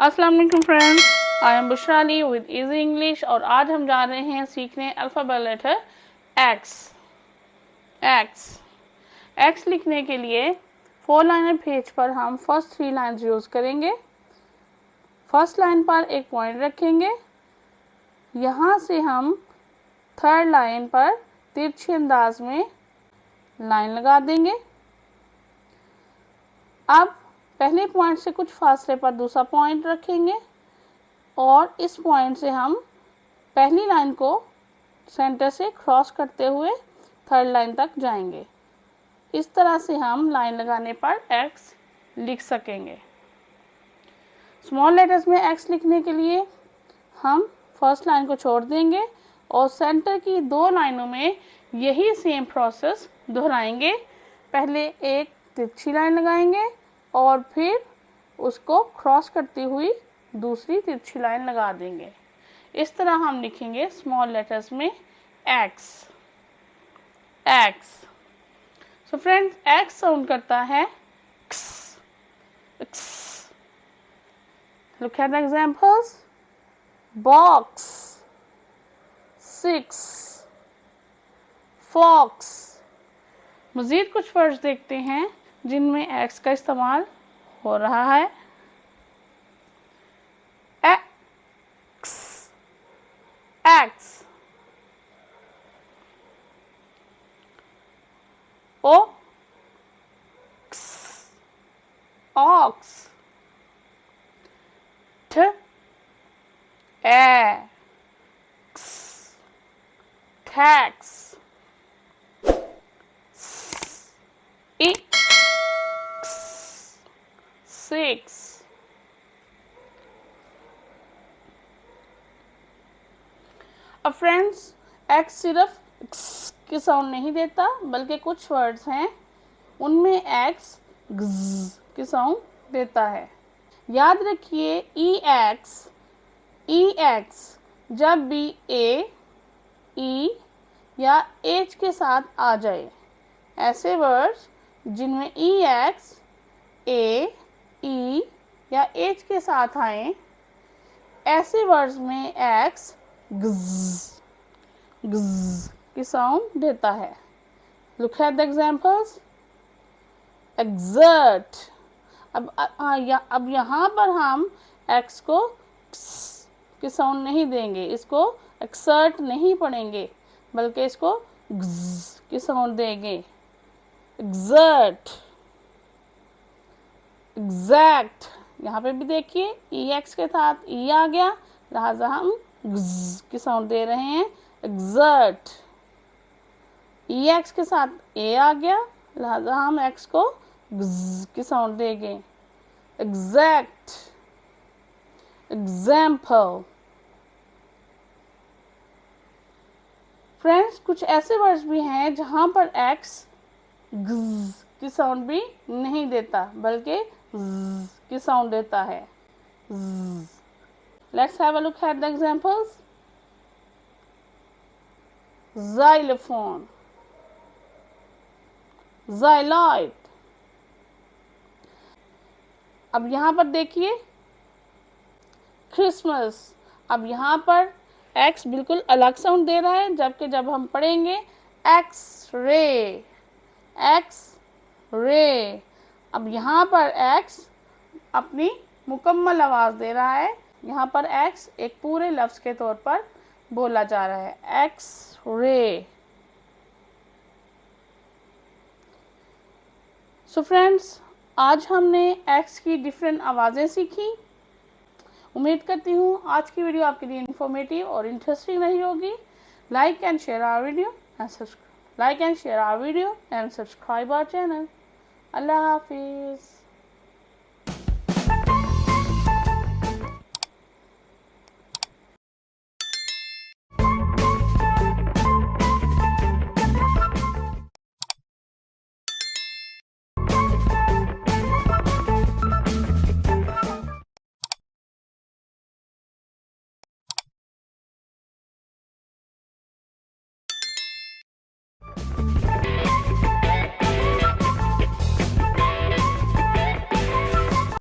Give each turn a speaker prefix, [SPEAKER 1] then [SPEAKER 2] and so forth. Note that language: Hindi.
[SPEAKER 1] अस्सलाम वालेकुम friends, I am Bushra Ali with easy English और आज हम जा रहे हैं सीखने अल्फ़ाबेट लेटर एक्स। एक्स लिखने के लिए 4 लाइनर पेज पर हम फर्स्ट 3 लाइन्स यूज़ करेंगे। फर्स्ट लाइन पर एक पॉइंट रखेंगे, यहाँ से हम थर्ड लाइन पर तिरछे अंदाज में लाइन लगा देंगे। अब पहले पॉइंट से कुछ फासले पर दूसरा पॉइंट रखेंगे और इस पॉइंट से हम पहली लाइन को सेंटर से क्रॉस करते हुए थर्ड लाइन तक जाएंगे। इस तरह से हम लाइन लगाने पर एक्स लिख सकेंगे। स्मॉल लेटर्स में एक्स लिखने के लिए हम फर्स्ट लाइन को छोड़ देंगे और सेंटर की 2 लाइनों में यही सेम प्रोसेस दोहराएंगे। पहले एक तिरछी लाइन लगाएंगे और फिर उसको क्रॉस करती हुई दूसरी तिरछी लाइन लगा देंगे। इस तरह हम लिखेंगे स्मॉल लेटर्स में X. So friends, X sound करता है X, X. Look at the examples. Box, 6, fox. मज़ीद कुछ वर्ड्स देखते हैं जिनमें एक्स का इस्तेमाल हो रहा है। X, X. Ox, ox. Tax, tax. Six. अब फ्रेंड्स, एक्स सिर्फ एक्स की साउंड नहीं देता बल्कि कुछ वर्ड्स हैं उनमें एक्स ग्ज की साउंड देता है। याद रखिए ई एक्स जब भी ए, ई या एच के साथ आ जाए, ऐसे वर्ड्स जिनमें ई एक्स, ए, ई या एच के साथ आए, ऐसे वर्ड्स में एक्स ग्ज की साउंड देता है। Look at the examples. Exert. अब यहाँ पर हम एक्स को की साउंड नहीं देंगे, इसको एक्सर्ट नहीं पढ़ेंगे बल्कि इसको ग्ज की साउंड देंगे। Exert, exact. यहाँ पे भी देखिए ई एक्स के साथ ई आ गया, लिहाजा हम ग्ज की साउंड दे रहे हैं। एग्जर्ट। ई एक्स के साथ ए आ गया, लिहाजा हम एक्स को ग्ज की साउंड देंगे। Exact, example. फ्रेंड्स, कुछ ऐसे वर्ड्स भी हैं जहाँ पर एक्स ग्ज की साउंड भी नहीं देता बल्कि ज़ की साउंड देता है। Let's have a look at the examples. xylophone, xyloid। अब यहाँ पर देखिए क्रिसमस। अब यहाँ पर एक्स बिल्कुल अलग साउंड दे रहा है, जबकि जब हम पढ़ेंगे एक्स रे, एक्स रे। अब यहाँ पर एक्स अपनी मुकम्मल आवाज़ दे रहा है, यहाँ पर एक्स एक पूरे लफ्ज़ के तौर पर बोला जा रहा है। X ray. सो फ्रेंड्स, आज हमने एक्स की डिफरेंट आवाज़ें सीखी। उम्मीद करती हूँ आज की वीडियो आपके लिए इन्फॉर्मेटिव और इंटरेस्टिंग रही होगी। Like and share our video and subscribe our channel. अल्लाह हाफिज़।